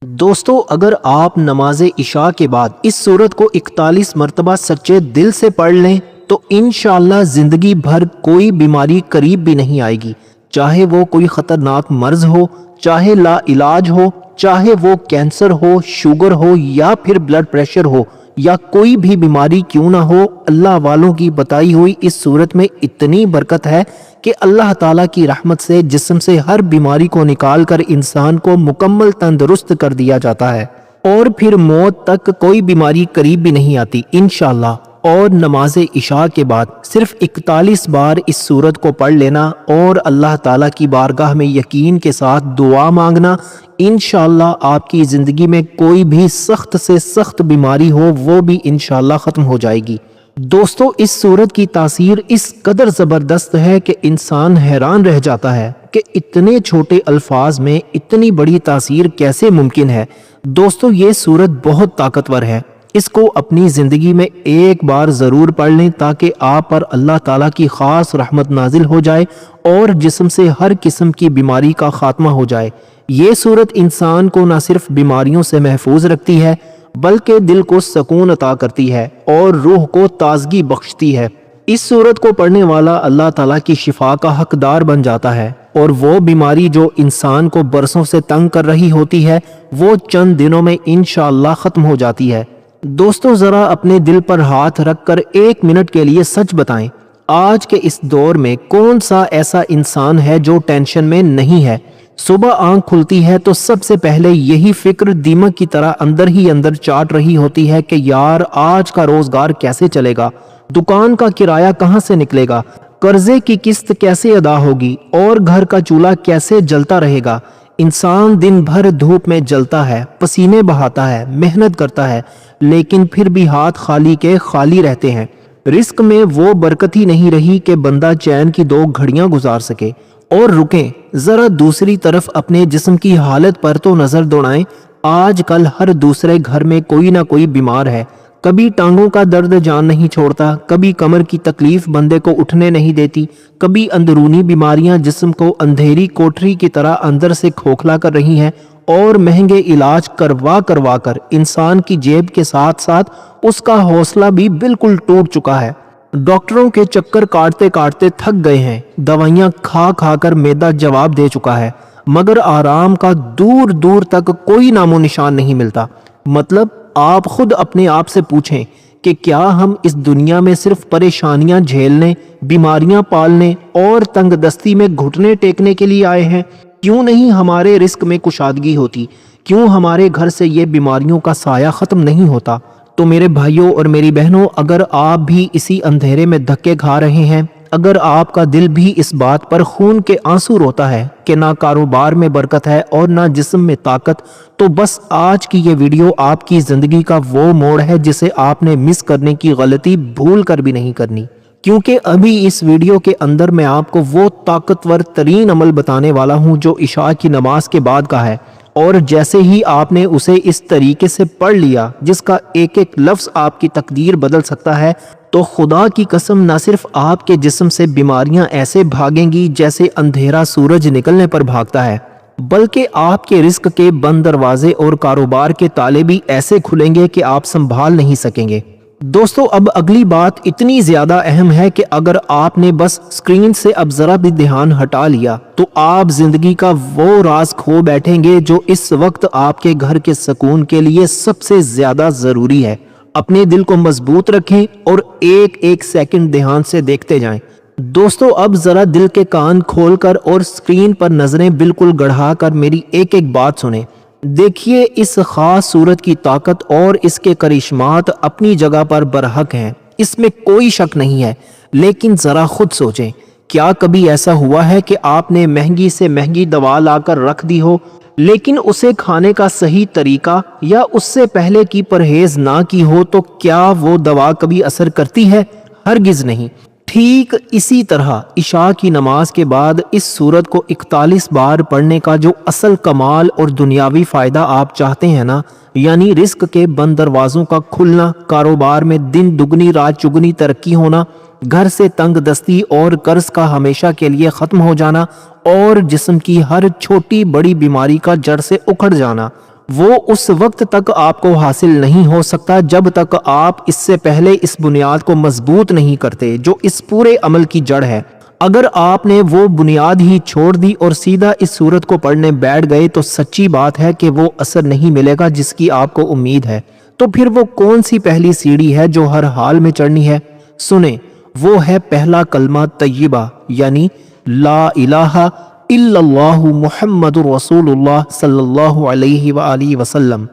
دوستو اگر آپ نماز عشاء کے بعد اس سورت کو 41 مرتبہ سچے دل سے پڑھ لیں تو انشاءاللہ زندگی بھر کوئی بیماری قریب بھی نہیں آئے گی، چاہے وہ کوئی خطرناک مرض ہو، چاہے لا علاج ہو، چاہے وہ کینسر ہو، شوگر ہو یا پھر بلڈ پریشر ہو یا کوئی بھی بیماری کیوں نہ ہو۔ اللہ والوں کی بتائی ہوئی اس سورت میں اتنی برکت ہے کہ اللہ تعالیٰ کی رحمت سے جسم سے ہر بیماری کو نکال کر انسان کو مکمل تندرست کر دیا جاتا ہے، اور پھر موت تک کوئی بیماری قریب بھی نہیں آتی انشاءاللہ۔ اور نماز عشاء کے بعد صرف 41 بار اس سورت کو پڑھ لینا اور اللہ تعالیٰ کی بارگاہ میں یقین کے ساتھ دعا مانگنا، انشاءاللہ آپ کی زندگی میں کوئی بھی سخت سے سخت بیماری ہو وہ بھی انشاءاللہ ختم ہو جائے گی۔ دوستو اس سورت کی تاثیر اس قدر زبردست ہے کہ انسان حیران رہ جاتا ہے کہ اتنے چھوٹے الفاظ میں اتنی بڑی تاثیر کیسے ممکن ہے۔ دوستو یہ سورت بہت طاقتور ہے، اس کو اپنی زندگی میں ایک بار ضرور پڑھ لیں تاکہ آپ پر اللہ تعالیٰ کی خاص رحمت نازل ہو جائے اور جسم سے ہر قسم کی بیماری کا خاتمہ ہو جائے۔ یہ سورت انسان کو نہ صرف بیماریوں سے محفوظ رکھتی ہے بلکہ دل کو سکون عطا کرتی ہے اور روح کو تازگی بخشتی ہے۔ اس سورت کو پڑھنے والا اللہ تعالیٰ کی شفا کا حقدار بن جاتا ہے، اور وہ بیماری جو انسان کو برسوں سے تنگ کر رہی ہوتی ہے وہ چند دنوں میں انشاءاللہ ختم ہو جاتی ہے۔ دوستو ذرا اپنے دل پر ہاتھ رکھ کر 1 منٹ کے لیے سچ بتائیں، آج کے اس دور میں کون سا ایسا انسان ہے جو ٹینشن میں نہیں ہے؟ صبح آنکھ کھلتی ہے تو سب سے پہلے یہی فکر دیمک کی طرح اندر ہی اندر چاٹ رہی ہوتی ہے کہ یار آج کا روزگار کیسے چلے گا، دکان کا کرایہ کہاں سے نکلے گا، قرضے کی قسط کیسے ادا ہوگی، اور گھر کا چولہا کیسے جلتا رہے گا۔ انسان دن بھر دھوپ میں جلتا ہے، پسینے بہاتا ہے، محنت کرتا ہے، لیکن پھر بھی ہاتھ خالی کے خالی رہتے ہیں۔ رزق میں وہ برکت ہی نہیں رہی کہ بندہ چین کی 2 گھڑیاں گزار سکے۔ اور رکیں، ذرا دوسری طرف اپنے جسم کی حالت پر تو نظر دوڑائیں۔ آج کل ہر دوسرے گھر میں کوئی نہ کوئی بیمار ہے، کبھی ٹانگوں کا درد جان نہیں چھوڑتا، کبھی کمر کی تکلیف بندے کو اٹھنے نہیں دیتی، کبھی اندرونی بیماریاں جسم کو اندھیری کوٹری کی طرح اندر سے کھوکھلا کر رہی ہیں، اور مہنگے علاج کروا کر انسان کی جیب کے ساتھ ساتھ اس کا حوصلہ بھی بالکل ٹوٹ چکا ہے۔ ڈاکٹروں کے چکر کاٹتے کاٹتے تھک گئے ہیں، دوائیاں کھا کھا کر معدہ جواب دے چکا ہے، مگر آرام کا دور دور تک کوئی نام و نشان نہیں ملتا۔ مطلب آپ خود اپنے آپ سے پوچھیں کہ کیا ہم اس دنیا میں صرف پریشانیاں جھیلنے، بیماریاں پالنے اور تنگ دستی میں گھٹنے ٹیکنے کے لیے آئے ہیں؟ کیوں نہیں ہمارے رزق میں کشادگی ہوتی؟ کیوں ہمارے گھر سے یہ بیماریوں کا سایہ ختم نہیں ہوتا؟ تو میرے بھائیوں اور میری بہنوں، اگر آپ بھی اسی اندھیرے میں دھکے کھا رہے ہیں، اگر آپ کا دل بھی اس بات پر خون کے آنسو روتا ہے کہ نہ کاروبار میں برکت ہے اور نہ جسم میں طاقت، تو بس آج کی یہ ویڈیو آپ کی زندگی کا وہ موڑ ہے جسے آپ نے مس کرنے کی غلطی بھول کر بھی نہیں کرنی، کیونکہ ابھی اس ویڈیو کے اندر میں آپ کو وہ طاقتور ترین عمل بتانے والا ہوں جو عشاء کی نماز کے بعد کا ہے، اور جیسے ہی آپ نے اسے اس طریقے سے پڑھ لیا جس کا ایک ایک لفظ آپ کی تقدیر بدل سکتا ہے، تو خدا کی قسم نہ صرف آپ کے جسم سے بیماریاں ایسے بھاگیں گی جیسے اندھیرا سورج نکلنے پر بھاگتا ہے، بلکہ آپ کے رزق کے بند دروازے اور کاروبار کے تالے بھی ایسے کھلیں گے کہ آپ سنبھال نہیں سکیں گے۔ دوستو اب اگلی بات اتنی زیادہ اہم ہے کہ اگر آپ نے بس اسکرین سے اب ذرا بھی دھیان ہٹا لیا تو آپ زندگی کا وہ راز کھو بیٹھیں گے جو اس وقت آپ کے گھر کے سکون کے لیے سب سے زیادہ ضروری ہے۔ اپنے دل کو مضبوط رکھیں اور ایک ایک سیکنڈ دھیان سے دیکھتے جائیں۔ دوستو اب ذرا دل کے کان کھول کر اور اسکرین پر نظریں بالکل گڑھا کر میری ایک ایک بات سنیں۔ دیکھیے اس خاص سورت کی طاقت اور اس کے کرشمات اپنی جگہ پر برحق ہیں، اس میں کوئی شک نہیں ہے، لیکن ذرا خود سوچیں، کیا کبھی ایسا ہوا ہے کہ آپ نے مہنگی سے مہنگی دوا لا کر رکھ دی ہو لیکن اسے کھانے کا صحیح طریقہ یا اس سے پہلے کی پرہیز نہ کی ہو تو کیا وہ دوا کبھی اثر کرتی ہے؟ ہرگز نہیں۔ ٹھیک اسی طرح عشاء کی نماز کے بعد اس سورت کو 41 بار پڑھنے کا جو اصل کمال اور دنیاوی فائدہ آپ چاہتے ہیں نا، یعنی رزق کے بند دروازوں کا کھلنا، کاروبار میں دن دگنی رات چگنی ترقی ہونا، گھر سے تنگ دستی اور قرض کا ہمیشہ کے لیے ختم ہو جانا، اور جسم کی ہر چھوٹی بڑی بیماری کا جڑ سے اکھڑ جانا، وہ اس وقت تک آپ کو حاصل نہیں ہو سکتا جب تک آپ اس سے پہلے اس بنیاد کو مضبوط نہیں کرتے جو اس پورے عمل کی جڑ ہے۔ اگر آپ نے وہ بنیاد ہی چھوڑ دی اور سیدھا اس سورت کو پڑھنے بیٹھ گئے تو سچی بات ہے کہ وہ اثر نہیں ملے گا جس کی آپ کو امید ہے۔ تو پھر وہ کون سی پہلی سیڑھی ہے جو ہر حال میں چڑھنی ہے؟ سنیں، وہ ہے پہلا کلمہ طیبہ، یعنی لا الہ الا اللہ محمد رسول اللہ صلی اللہ علیہ وآلہ وسلم۔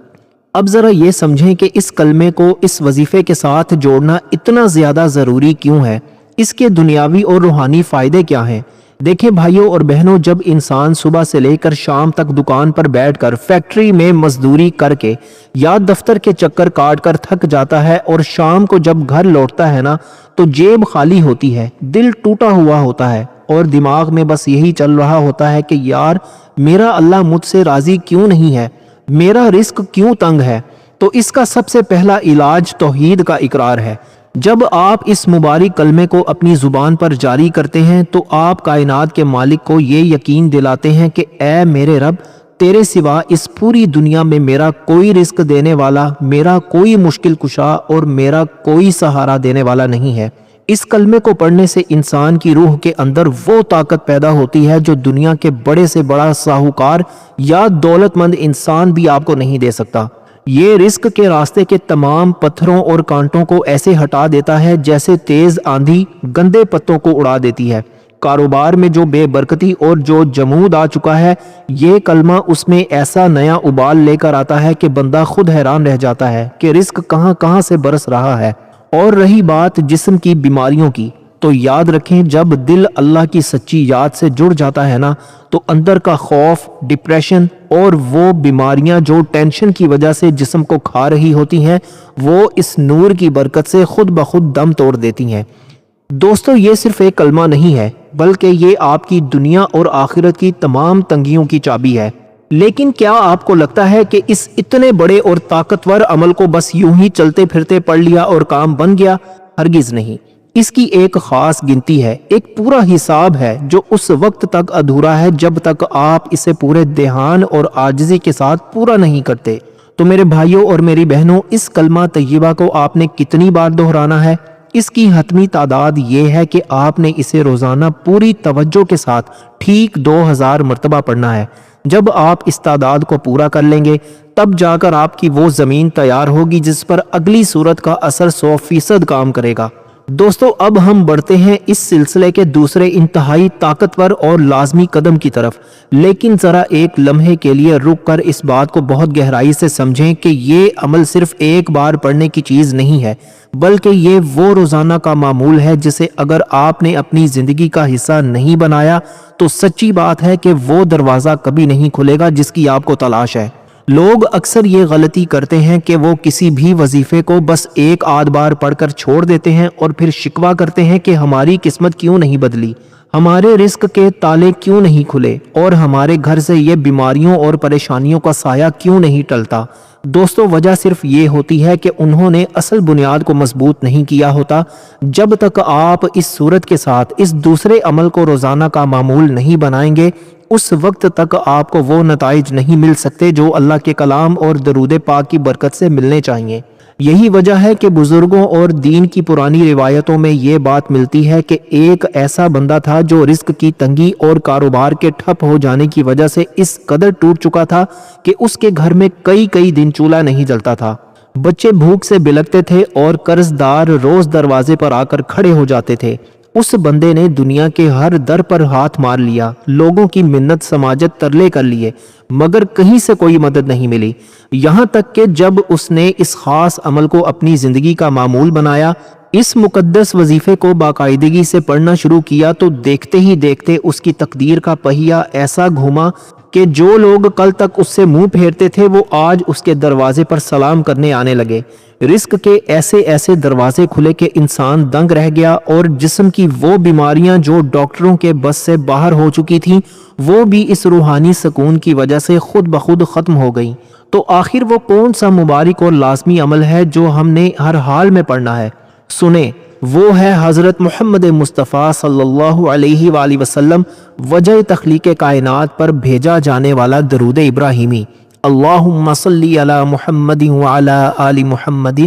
اب ذرا یہ سمجھیں کہ اس کلمے کو اس وظیفے کے ساتھ جوڑنا اتنا زیادہ ضروری کیوں ہے؟ اس کے دنیاوی اور روحانی فائدے کیا ہیں؟ دیکھیں بھائیوں اور بہنوں، جب انسان صبح سے لے کر شام تک دکان پر بیٹھ کر، فیکٹری میں مزدوری کر کے یا دفتر کے چکر کاٹ کر تھک جاتا ہے اور شام کو جب گھر لوٹتا ہے نا تو جیب خالی ہوتی ہے، دل ٹوٹا ہوا ہوتا ہے اور دماغ میں بس یہی چل رہا ہوتا ہے کہ یار میرا اللہ مجھ سے راضی کیوں نہیں ہے، میرا رزق کیوں تنگ ہے؟ تو اس کا سب سے پہلا علاج توحید کا اقرار ہے۔ جب آپ اس مبارک کلمے کو اپنی زبان پر جاری کرتے ہیں تو آپ کائنات کے مالک کو یہ یقین دلاتے ہیں کہ اے میرے رب، تیرے سوا اس پوری دنیا میں میرا کوئی رزق دینے والا، میرا کوئی مشکل کشا اور میرا کوئی سہارا دینے والا نہیں ہے۔ اس کلمے کو پڑھنے سے انسان کی روح کے اندر وہ طاقت پیدا ہوتی ہے جو دنیا کے بڑے سے بڑا ساہوکار یا دولت مند انسان بھی آپ کو نہیں دے سکتا۔ یہ رزق کے راستے کے تمام پتھروں اور کانٹوں کو ایسے ہٹا دیتا ہے جیسے تیز آندھی گندے پتوں کو اڑا دیتی ہے۔ کاروبار میں جو بے برکتی اور جو جمود آ چکا ہے، یہ کلمہ اس میں ایسا نیا ابال لے کر آتا ہے کہ بندہ خود حیران رہ جاتا ہے کہ رزق کہاں کہاں سے برس رہا ہے۔ اور رہی بات جسم کی بیماریوں کی، تو یاد رکھیں جب دل اللہ کی سچی یاد سے جڑ جاتا ہے نا تو اندر کا خوف، ڈپریشن اور وہ بیماریاں جو ٹینشن کی وجہ سے جسم کو کھا رہی ہوتی ہیں، وہ اس نور کی برکت سے خود بخود دم توڑ دیتی ہیں۔ دوستو، یہ صرف ایک کلمہ نہیں ہے بلکہ یہ آپ کی دنیا اور آخرت کی تمام تنگیوں کی چابی ہے۔ لیکن کیا آپ کو لگتا ہے کہ اس اتنے بڑے اور طاقتور عمل کو بس یوں ہی چلتے پھرتے پڑھ لیا اور کام بن گیا؟ ہرگز نہیں۔ اس کی ایک خاص گنتی ہے، ایک پورا حساب ہے جو اس وقت تک ادھورا ہے جب تک آپ اسے پورے دھیان اور عاجزی کے ساتھ پورا نہیں کرتے۔ تو میرے بھائیوں اور میری بہنوں، اس کلمہ طیبہ کو آپ نے کتنی بار دہرانا ہے؟ اس کی حتمی تعداد یہ ہے کہ آپ نے اسے روزانہ پوری توجہ کے ساتھ ٹھیک 2000 مرتبہ پڑھنا ہے۔ جب آپ اس تعداد کو پورا کر لیں گے تب جا کر آپ کی وہ زمین تیار ہوگی جس پر اگلی سورت کا اثر 100% کام کرے گا۔ دوستو، اب ہم بڑھتے ہیں اس سلسلے کے دوسرے انتہائی طاقتور اور لازمی قدم کی طرف، لیکن ذرا ایک لمحے کے لیے رک کر اس بات کو بہت گہرائی سے سمجھیں کہ یہ عمل صرف ایک بار پڑھنے کی چیز نہیں ہے، بلکہ یہ وہ روزانہ کا معمول ہے جسے اگر آپ نے اپنی زندگی کا حصہ نہیں بنایا تو سچی بات ہے کہ وہ دروازہ کبھی نہیں کھلے گا جس کی آپ کو تلاش ہے۔ لوگ اکثر یہ غلطی کرتے ہیں کہ وہ کسی بھی وظیفے کو بس ایک آدھ بار پڑھ کر چھوڑ دیتے ہیں اور پھر شکوہ کرتے ہیں کہ ہماری قسمت کیوں نہیں بدلی، ہمارے رزق کے تالے کیوں نہیں کھلے اور ہمارے گھر سے یہ بیماریوں اور پریشانیوں کا سایہ کیوں نہیں ٹلتا۔ دوستو، وجہ صرف یہ ہوتی ہے کہ انہوں نے اصل بنیاد کو مضبوط نہیں کیا ہوتا۔ جب تک آپ اس صورت کے ساتھ اس دوسرے عمل کو روزانہ کا معمول نہیں بنائیں گے، اس وقت تک آپ کو وہ نتائج نہیں مل سکتے جو اللہ کے کلام اور درود پاک کی برکت سے ملنے چاہیے۔ یہی وجہ ہے کہ بزرگوں اور دین کی پرانی روایتوں میں یہ بات ملتی ہے کہ ایک ایسا بندہ تھا جو رزق کی تنگی اور کاروبار کے ٹھپ ہو جانے کی وجہ سے اس قدر ٹوٹ چکا تھا کہ اس کے گھر میں کئی دن چولہا نہیں جلتا تھا، بچے بھوک سے بلکتے تھے اور قرض دار روز دروازے پر آ کر کھڑے ہو جاتے تھے۔ اس بندے نے دنیا کے ہر در پر ہاتھ مار لیا، لوگوں کی منت سماجت ترلے کر لیے، مگر کہیں سے کوئی مدد نہیں ملی۔ یہاں تک کہ جب اس نے اس خاص عمل کو اپنی زندگی کا معمول بنایا، اس مقدس وظیفے کو باقاعدگی سے پڑھنا شروع کیا، تو دیکھتے ہی دیکھتے اس کی تقدیر کا پہیہ ایسا گھوما کہ جو لوگ کل تک اس سے منہ پھیرتے تھے وہ آج اس کے دروازے پر سلام کرنے آنے لگے۔ رزق کے ایسے دروازے کھلے کہ انسان دنگ رہ گیا، اور جسم کی وہ بیماریاں جو ڈاکٹروں کے بس سے باہر ہو چکی تھیں وہ بھی اس روحانی سکون کی وجہ سے خود بخود ختم ہو گئیں۔ تو آخر وہ کون سا مبارک اور لازمی عمل ہے جو ہم نے ہر حال میں پڑھنا ہے؟ سنیں، وہ ہے حضرت محمد مصطفیٰ صلی اللہ علیہ وآلہ وسلم وجہ تخلیق کائنات پر بھیجا جانے والا درود ابراہیمی۔ اللہم صلی علی محمد وعلی آل محمد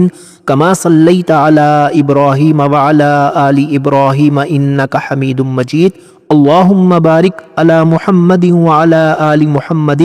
کما صلیت علی ابراہیم وعلی آل ابراہیم انک حمید مجید اللہم بارک علی محمد وعلی آل محمد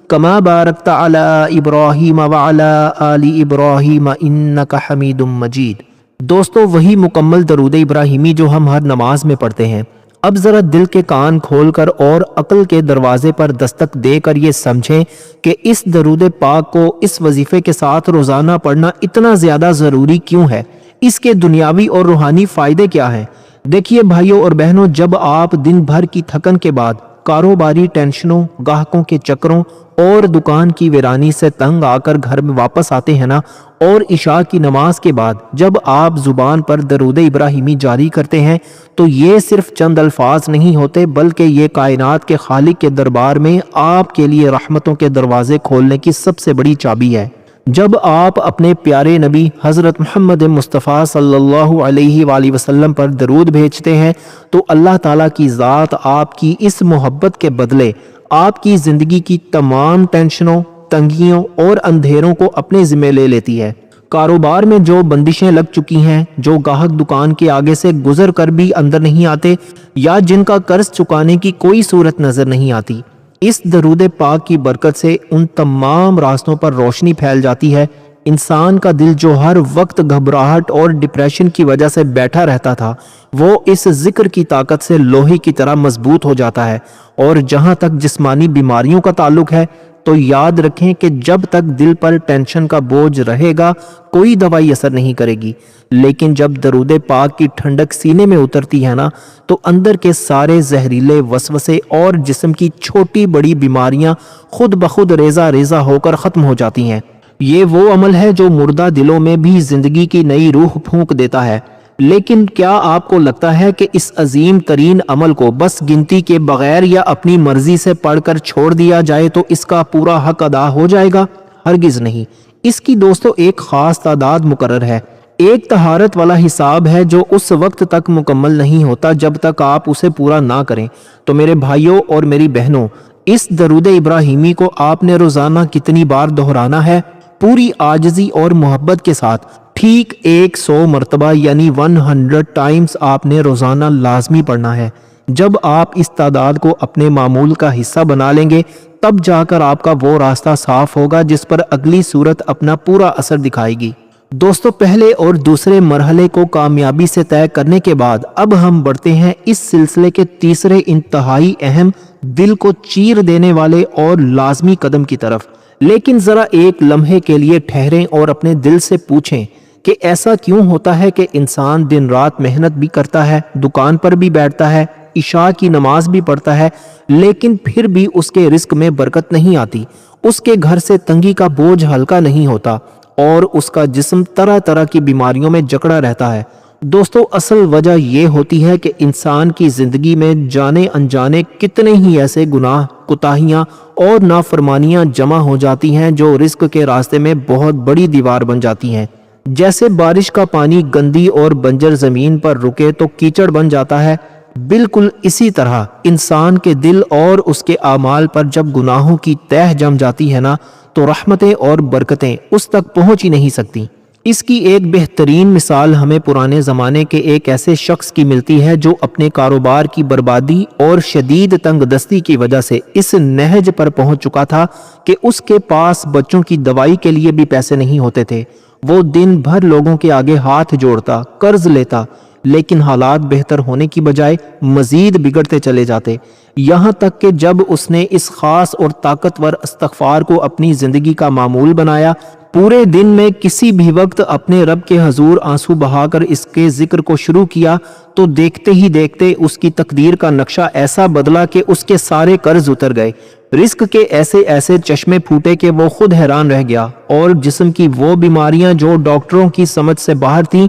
کما بارکت علی ابراہیم وعلی آل ابراہیم انک حمید مجید۔ دوستو، وہی مکمل درود ابراہیمی جو ہم ہر نماز میں پڑھتے ہیں، اب ذرا دل کے کان کھول کر اور عقل کے دروازے پر دستک دے کر یہ سمجھیں کہ اس درود پاک کو اس وظیفے کے ساتھ روزانہ پڑھنا اتنا زیادہ ضروری کیوں ہے، اس کے دنیاوی اور روحانی فائدے کیا ہیں۔ دیکھیے بھائیوں اور بہنوں، جب آپ دن بھر کی تھکن کے بعد کاروباری ٹینشنوں، گاہکوں کے چکروں اور دکان کی ویرانی سے تنگ آ کر گھر میں واپس آتے ہیں نا، اور عشاء کی نماز کے بعد جب آپ زبان پر درود ابراہیمی جاری کرتے ہیں تو یہ صرف چند الفاظ نہیں ہوتے، بلکہ یہ کائنات کے خالق کے دربار میں آپ کے لیے رحمتوں کے دروازے کھولنے کی سب سے بڑی چابی ہے۔ جب آپ اپنے پیارے نبی حضرت محمد مصطفیٰ صلی اللہ علیہ وآلہ وسلم پر درود بھیجتے ہیں تو اللہ تعالیٰ کی ذات آپ کی اس محبت کے بدلے آپ کی زندگی کی تمام ٹینشنوں، تنگیوں اور اندھیروں کو اپنے ذمہ لے لیتی ہے۔ کاروبار میں جو بندشیں لگ چکی ہیں، جو گاہک دکان کے آگے سے گزر کر بھی اندر نہیں آتے، یا جن کا قرض چکانے کی کوئی صورت نظر نہیں آتی، اس درود پاک کی برکت سے ان تمام راستوں پر روشنی پھیل جاتی ہے۔ انسان کا دل جو ہر وقت گھبراہٹ اور ڈپریشن کی وجہ سے بیٹھا رہتا تھا، وہ اس ذکر کی طاقت سے لوہے کی طرح مضبوط ہو جاتا ہے۔ اور جہاں تک جسمانی بیماریوں کا تعلق ہے تو یاد رکھیں کہ جب تک دل پر ٹینشن کا بوجھ رہے گا کوئی دوائی اثر نہیں کرے گی، لیکن جب درود پاک کی ٹھنڈک سینے میں اترتی ہے نا تو اندر کے سارے زہریلے وسوسے اور جسم کی چھوٹی بڑی بیماریاں خود بخود ریزہ ریزہ ہو کر ختم ہو جاتی ہیں۔ یہ وہ عمل ہے جو مردہ دلوں میں بھی زندگی کی نئی روح پھونک دیتا ہے۔ لیکن کیا آپ کو لگتا ہے کہ اس عظیم ترین عمل کو بس گنتی کے بغیر یا اپنی مرضی سے پڑھ کر چھوڑ دیا جائے تو اس کا پورا حق ادا ہو جائے گا؟ ہرگز نہیں۔ اس کی دوستو ایک خاص تعداد مقرر ہے۔ ایک طہارت والا حساب ہے جو اس وقت تک مکمل نہیں ہوتا جب تک آپ اسے پورا نہ کریں۔ تو میرے بھائیوں اور میری بہنوں، اس درود ابراہیمی کو آپ نے روزانہ کتنی بار دہرانا ہے؟ پوری عاجزی اور محبت کے ساتھ ٹھیک 100 مرتبہ یعنی 100 ٹائمز آپ نے روزانہ لازمی پڑھنا ہے۔ جب آپ اس تعداد کو اپنے معمول کا حصہ بنا لیں گے تب جا کر آپ کا وہ راستہ صاف ہوگا جس پر اگلی صورت اپنا پورا اثر دکھائے گی۔ دوستو، پہلے اور دوسرے مرحلے کو کامیابی سے طے کرنے کے بعد اب ہم بڑھتے ہیں اس سلسلے کے تیسرے انتہائی اہم، دل کو چیر دینے والے اور لازمی قدم کی طرف۔ لیکن ذرا ایک لمحے کے لیے ٹھہریں اور اپنے دل سے پوچھیں کہ ایسا کیوں ہوتا ہے کہ انسان دن رات محنت بھی کرتا ہے، دکان پر بھی بیٹھتا ہے، عشاء کی نماز بھی پڑھتا ہے، لیکن پھر بھی اس کے رزق میں برکت نہیں آتی، اس کے گھر سے تنگی کا بوجھ ہلکا نہیں ہوتا اور اس کا جسم طرح طرح کی بیماریوں میں جکڑا رہتا ہے؟ دوستو، اصل وجہ یہ ہوتی ہے کہ انسان کی زندگی میں جانے انجانے کتنے ہی ایسے گناہ، کوتاہیاں اور نافرمانیاں جمع ہو جاتی ہیں جو رزق کے راستے میں بہت بڑی دیوار بن جاتی ہیں۔ جیسے بارش کا پانی گندی اور بنجر زمین پر رکے تو کیچڑ بن جاتا ہے، بالکل اسی طرح انسان کے دل اور اس کے اعمال پر جب گناہوں کی تہ جم جاتی ہے نا تو رحمتیں اور برکتیں اس تک پہنچ ہی نہیں سکتی۔ اس کی ایک بہترین مثال ہمیں پرانے زمانے کے ایک ایسے شخص کی ملتی ہے جو اپنے کاروبار کی بربادی اور شدید تنگ دستی کی وجہ سے اس نہج پر پہنچ چکا تھا کہ اس کے پاس بچوں کی دوائی کے لیے بھی پیسے نہیں ہوتے تھے۔ وہ دن بھر لوگوں کے آگے ہاتھ جوڑتا، قرض لیتا، لیکن حالات بہتر ہونے کی بجائے مزید بگڑتے چلے جاتے، یہاں تک کہ جب اس نے اس خاص اور طاقتور استغفار کو اپنی زندگی کا معمول بنایا، پورے دن میں کسی بھی وقت اپنے رب کے حضور آنسو بہا کر اس کے ذکر کو شروع کیا، تو دیکھتے ہی دیکھتے اس کی تقدیر کا نقشہ ایسا بدلا کہ اس کے سارے قرض اتر گئے، رزق کے ایسے ایسے چشمے پھوٹے کہ وہ خود حیران رہ گیا، اور جسم کی وہ بیماریاں جو ڈاکٹروں کی سمجھ سے باہر تھیں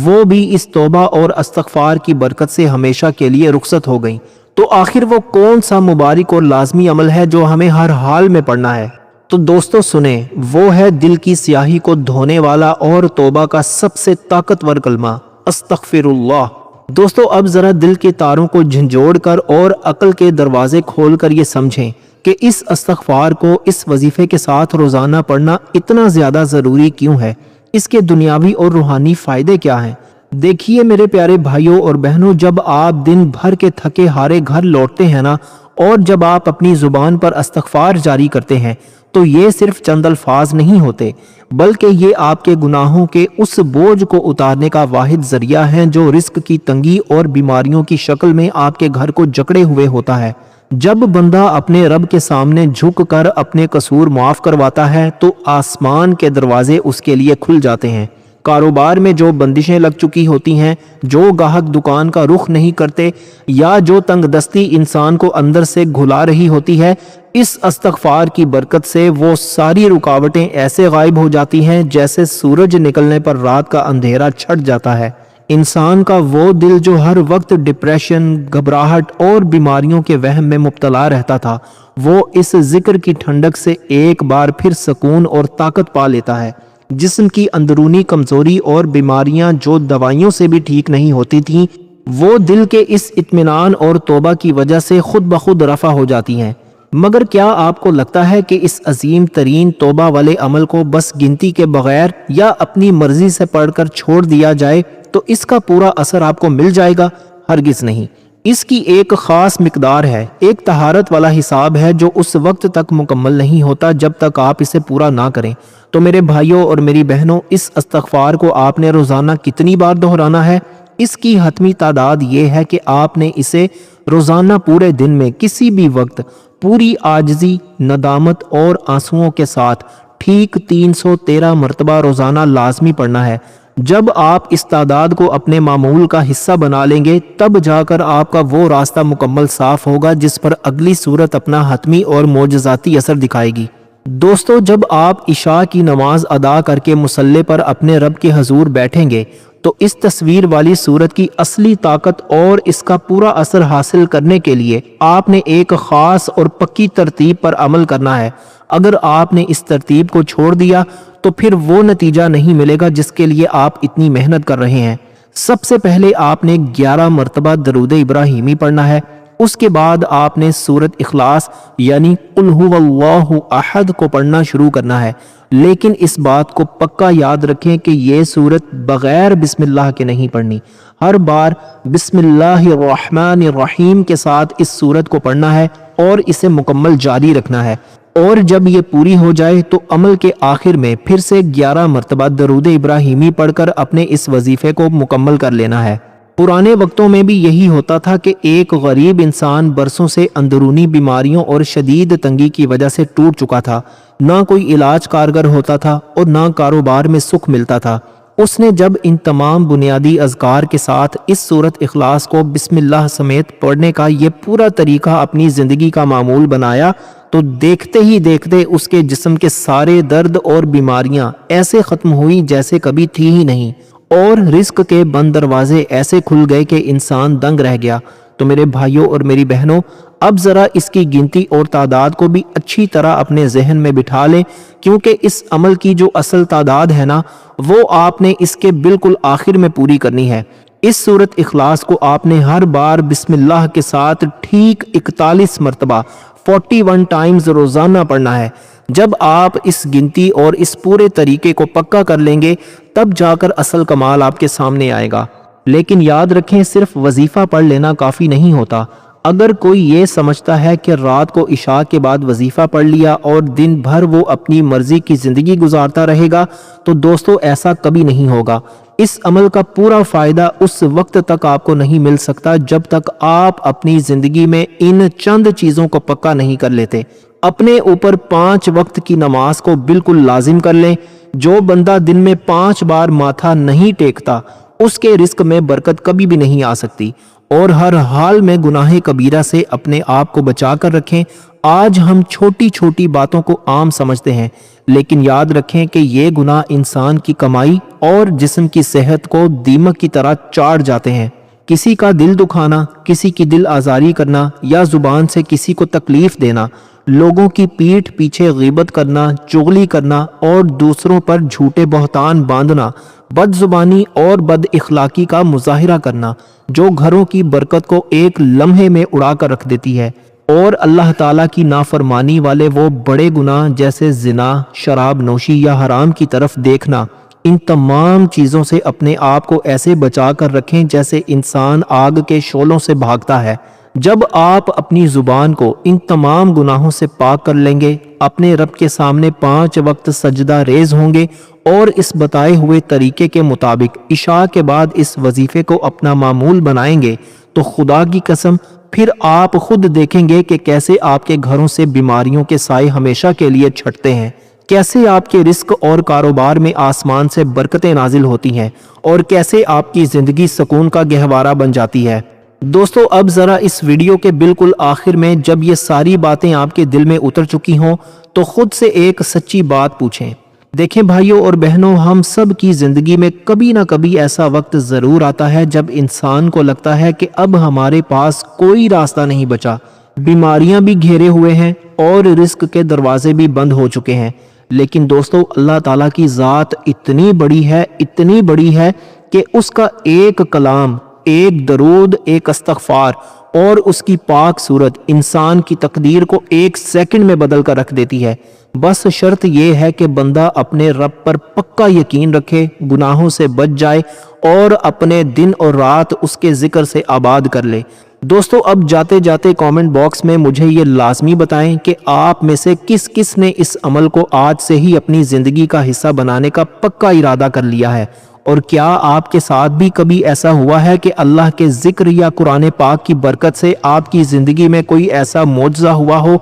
وہ بھی اس توبہ اور استغفار کی برکت سے ہمیشہ کے لیے رخصت ہو گئیں۔ تو آخر وہ کون سا مبارک اور لازمی عمل ہے جو ہمیں ہر حال میں پڑھنا ہے؟ تو دوستو سنیں، وہ ہے دل کی سیاہی کو دھونے والا اور توبہ کا سب سے طاقتور کلمہ، استغفر اللہ۔ دوستو اب ذرا دل کے تاروں کو جھنجھوڑ کر اور عقل کے دروازے کھول کر یہ سمجھیں کہ اس استغفار کو اس وظیفے کے ساتھ روزانہ پڑھنا اتنا زیادہ ضروری کیوں ہے، اس کے دنیاوی اور روحانی فائدے کیا ہیں۔ دیکھیے میرے پیارے بھائیوں اور بہنوں، جب آپ دن بھر کے تھکے ہارے گھر لوٹتے ہیں نا، اور جب آپ اپنی زبان پر استغفار جاری کرتے ہیں، تو یہ صرف چند الفاظ نہیں ہوتے، بلکہ یہ آپ کے گناہوں کے اس بوجھ کو اتارنے کا واحد ذریعہ ہے جو رزق کی تنگی اور بیماریوں کی شکل میں آپ کے گھر کو جکڑے ہوئے ہوتا ہے۔ جب بندہ اپنے رب کے سامنے جھک کر اپنے قصور معاف کرواتا ہے تو آسمان کے دروازے اس کے لیے کھل جاتے ہیں۔ کاروبار میں جو بندشیں لگ چکی ہوتی ہیں، جو گاہک دکان کا رخ نہیں کرتے، یا جو تنگ دستی انسان کو اندر سے گھلا رہی ہوتی ہے، اس استغفار کی برکت سے وہ ساری رکاوٹیں ایسے غائب ہو جاتی ہیں جیسے سورج نکلنے پر رات کا اندھیرا چھٹ جاتا ہے۔ انسان کا وہ دل جو ہر وقت ڈپریشن، گھبراہٹ اور بیماریوں کے وہم میں مبتلا رہتا تھا، وہ اس ذکر کی ٹھنڈک سے ایک بار پھر سکون اور طاقت پا لیتا ہے۔ جسم کی اندرونی کمزوری اور بیماریاں جو دوائیوں سے بھی ٹھیک نہیں ہوتی تھیں، وہ دل کے اس اطمینان اور توبہ کی وجہ سے خود بخود رفع ہو جاتی ہیں۔ مگر کیا آپ کو لگتا ہے کہ اس عظیم ترین توبہ والے عمل کو بس گنتی کے بغیر یا اپنی مرضی سے پڑھ کر چھوڑ دیا جائے تو اس کا پورا اثر آپ کو مل جائے گا؟ ہرگز نہیں۔ اس کی ایک خاص مقدار ہے، ایک طہارت والا حساب ہے جو اس وقت تک مکمل نہیں ہوتا جب تک آپ اسے پورا نہ کریں۔ تو میرے بھائیوں اور میری بہنوں، اس استغفار کو آپ نے روزانہ کتنی بار دہرانا ہے؟ اس کی حتمی تعداد یہ ہے کہ آپ نے اسے روزانہ پورے دن میں کسی بھی وقت پوری عاجزی، ندامت اور آنسوؤں کے ساتھ ٹھیک 313 مرتبہ روزانہ لازمی پڑھنا ہے۔ جب آپ اس تعداد کو اپنے معمول کا حصہ بنا لیں گے، تب جا کر آپ کا وہ راستہ مکمل صاف ہوگا جس پر اگلی صورت اپنا حتمی اور معجزاتی اثر دکھائے گی۔ دوستو، جب آپ عشاء کی نماز ادا کر کے مصلی پر اپنے رب کے حضور بیٹھیں گے تو اس تصویر والی صورت کی اصلی طاقت اور اس کا پورا اثر حاصل کرنے کے لیے آپ نے ایک خاص اور پکی ترتیب پر عمل کرنا ہے۔ اگر آپ نے اس ترتیب کو چھوڑ دیا تو پھر وہ نتیجہ نہیں ملے گا جس کے لیے آپ اتنی محنت کر رہے ہیں۔ سب سے پہلے آپ نے 11 مرتبہ درود ابراہیمی پڑھنا ہے۔ اس کے بعد آپ نے سورت اخلاص یعنی قل هو اللہ احد کو پڑھنا شروع کرنا ہے، لیکن اس بات کو پکا یاد رکھیں کہ یہ سورت بغیر بسم اللہ کے نہیں پڑھنی۔ ہر بار بسم اللہ الرحمن الرحیم کے ساتھ اس سورت کو پڑھنا ہے اور اسے مکمل جاری رکھنا ہے، اور جب یہ پوری ہو جائے تو عمل کے آخر میں پھر سے 11 مرتبہ درود ابراہیمی پڑھ کر اپنے اس وظیفے کو مکمل کر لینا ہے۔ پرانے وقتوں میں بھی یہی ہوتا تھا کہ ایک غریب انسان برسوں سے اندرونی بیماریوں اور شدید تنگی کی وجہ سے ٹوٹ چکا تھا، نہ کوئی علاج کارگر ہوتا تھا اور نہ کاروبار میں سکھ ملتا تھا۔ اس نے جب ان تمام بنیادی اذکار کے ساتھ اس سورت اخلاص کو بسم اللہ سمیت پڑھنے کا یہ پورا طریقہ اپنی زندگی کا معمول بنایا تو دیکھتے ہی دیکھتے اس کے جسم کے سارے درد اور بیماریاں ایسے ختم ہوئی جیسے کبھی تھی ہی نہیں، اور رزق کے بند دروازے ایسے کھل گئے کہ انسان دنگ رہ گیا۔ تو میرے بھائیوں اور میری بہنوں، اب ذرا اس کی گنتی اور تعداد کو بھی اچھی طرح اپنے ذہن میں بٹھا لیں، کیونکہ اس عمل کی جو اصل تعداد ہے نا، وہ آپ نے اس کے بالکل آخر میں پوری کرنی ہے۔ اس سورت اخلاص کو آپ نے ہر بار بسم اللہ کے ساتھ ٹھیک 41 مرتبہ 41 ٹائمز روزانہ پڑھنا ہے۔ جب آپ اس گنتی اور اس پورے طریقے کو پکا کر لیں گے، تب جا کر اصل کمال آپ کے سامنے آئے گا۔ لیکن یاد رکھیں، صرف وظیفہ پڑھ لینا کافی نہیں ہوتا۔ اگر کوئی یہ سمجھتا ہے کہ رات کو عشاء کے بعد وظیفہ پڑھ لیا اور دن بھر وہ اپنی مرضی کی زندگی گزارتا رہے گا، تو دوستو ایسا کبھی نہیں ہوگا۔ اس عمل کا پورا فائدہ اس وقت تک آپ کو نہیں مل سکتا جب تک آپ اپنی زندگی میں ان چند چیزوں کو پکا نہیں کر لیتے۔ اپنے اوپر 5 وقت کی نماز کو بالکل لازم کر لیں۔ جو بندہ دن میں 5 بار ماتھا نہیں ٹیکتا، اس کے رزق میں برکت کبھی بھی نہیں آ سکتی۔ اور ہر حال میں گناہ کبیرہ سے اپنے آپ کو بچا کر رکھیں۔ آج ہم چھوٹی چھوٹی باتوں کو عام سمجھتے ہیں، لیکن یاد رکھیں کہ یہ گناہ انسان کی کمائی اور جسم کی صحت کو دیمک کی طرح چاٹ جاتے ہیں۔ کسی کا دل دکھانا، کسی کی دل آزاری کرنا یا زبان سے کسی کو تکلیف دینا، لوگوں کی پیٹھ پیچھے غیبت کرنا، چغلی کرنا اور دوسروں پر جھوٹے بہتان باندھنا، بد زبانی اور بد اخلاقی کا مظاہرہ کرنا، جو گھروں کی برکت کو ایک لمحے میں اڑا کر رکھ دیتی ہے۔ اور اللہ تعالیٰ کی نافرمانی والے وہ بڑے گناہ جیسے زنا، شراب نوشی یا حرام کی طرف دیکھنا، ان تمام چیزوں سے اپنے آپ کو ایسے بچا کر رکھیں جیسے انسان آگ کے شعلوں سے بھاگتا ہے۔ جب آپ اپنی زبان کو ان تمام گناہوں سے پاک کر لیں گے، اپنے رب کے سامنے 5 وقت سجدہ ریز ہوں گے اور اس بتائے ہوئے طریقے کے مطابق عشاء کے بعد اس وظیفے کو اپنا معمول بنائیں گے، تو خدا کی قسم پھر آپ خود دیکھیں گے کہ کیسے آپ کے گھروں سے بیماریوں کے سائے ہمیشہ کے لیے چھٹتے ہیں، کیسے آپ کے رزق اور کاروبار میں آسمان سے برکتیں نازل ہوتی ہیں، اور کیسے آپ کی زندگی سکون کا گہوارہ بن جاتی ہے۔ دوستو، اب ذرا اس ویڈیو کے بالکل آخر میں جب یہ ساری باتیں آپ کے دل میں اتر چکی ہوں تو خود سے ایک سچی بات پوچھیں۔ دیکھیں بھائیوں اور بہنوں، ہم سب کی زندگی میں کبھی نہ کبھی ایسا وقت ضرور آتا ہے جب انسان کو لگتا ہے کہ اب ہمارے پاس کوئی راستہ نہیں بچا، بیماریاں بھی گھیرے ہوئے ہیں اور رزق کے دروازے بھی بند ہو چکے ہیں۔ لیکن دوستو، اللہ تعالیٰ کی ذات اتنی بڑی ہے کہ اس کا ایک کلام، ایک درود، ایک استغفار اور اس کی پاک صورت انسان کی تقدیر کو 1 سیکنڈ میں بدل کر رکھ دیتی ہے۔ بس شرط یہ ہے کہ بندہ اپنے رب پر پکا یقین رکھے، گناہوں سے بچ جائے اور اپنے دن اور رات اس کے ذکر سے آباد کر لے۔ دوستو، اب جاتے جاتے کامنٹ باکس میں مجھے یہ لازمی بتائیں کہ آپ میں سے کس کس نے اس عمل کو آج سے ہی اپنی زندگی کا حصہ بنانے کا پکا ارادہ کر لیا ہے، اور کیا آپ کے ساتھ بھی کبھی ایسا ہوا ہے کہ اللہ کے ذکر یا قرآن پاک کی برکت سے آپ کی زندگی میں کوئی ایسا معجزہ ہوا ہو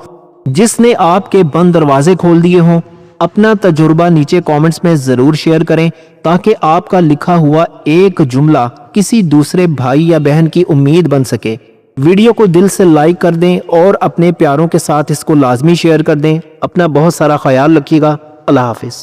جس نے آپ کے بند دروازے کھول دیے ہوں؟ اپنا تجربہ نیچے کامنٹس میں ضرور شیئر کریں تاکہ آپ کا لکھا ہوا ایک جملہ کسی دوسرے بھائی یا بہن کی امید بن سکے۔ ویڈیو کو دل سے لائک کر دیں اور اپنے پیاروں کے ساتھ اس کو لازمی شیئر کر دیں۔ اپنا بہت سارا خیال رکھیے گا۔ اللہ حافظ۔